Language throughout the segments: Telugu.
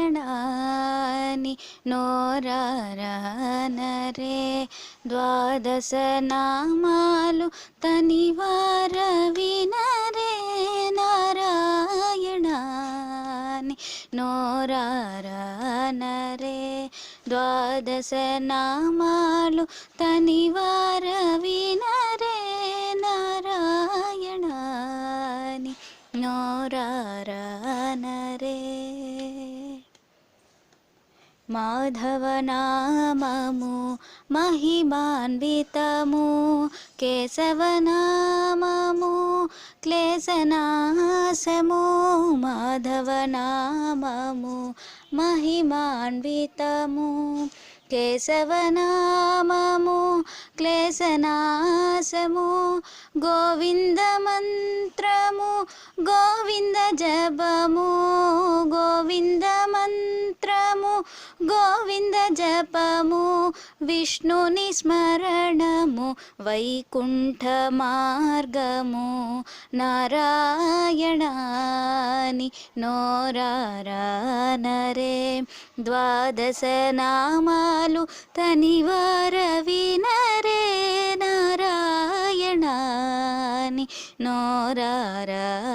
నారాయణాని నోరారనరే ద్వాదశ నామాలు తనివార వినరే నారాయణాని నోరారనరే ద్వాదశ నామాలు తనివార వినరే నారాయణాని నోరారనరే మాధవనామము మహిమాన్వితము కేశవనామము క్లేశనాశము మాధవనామము మహిమాన్వితము కేశవనామము క్లేశనాశము గోవింద మంత్రము గోవింద జపము గోవింద మంత్రము గోవింద జపము విష్ణుని స్మరణము వైకుంఠ మార్గము నారాయణాని నోరారనరే ద్వాదశ నామాలు తనివార వినరే నారాయణాని నోరారనరే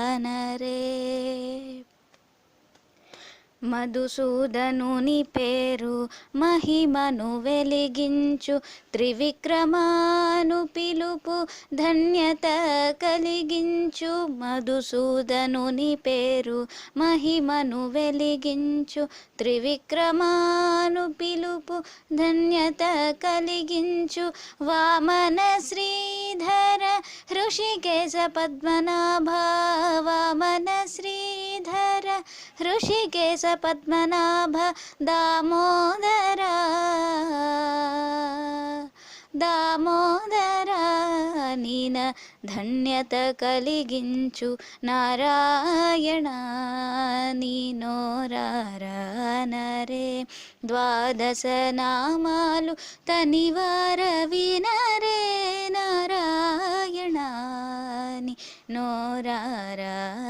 మధుసూదనుని పేరు మహిమను వెలిగించు త్రివిక్రమాను పిలుపు ధన్యత కలిగించు మధుసూదనుని పేరు మహిమను వెలిగించు త్రివిక్రమాను పిలుపు ధన్యత కలిగించు వామన శ్రీధర హృషికేశ పద్మనాభ వామన శ్రీధర హృషికేశ పద్మనాభ దామోదర దామోదర నీన ధన్యత కలిగించు నారాయణ నీ నోరారనరే ద్వాదశ నామాలు తనివార వినరే నారాయణ నీ నోరారనరే.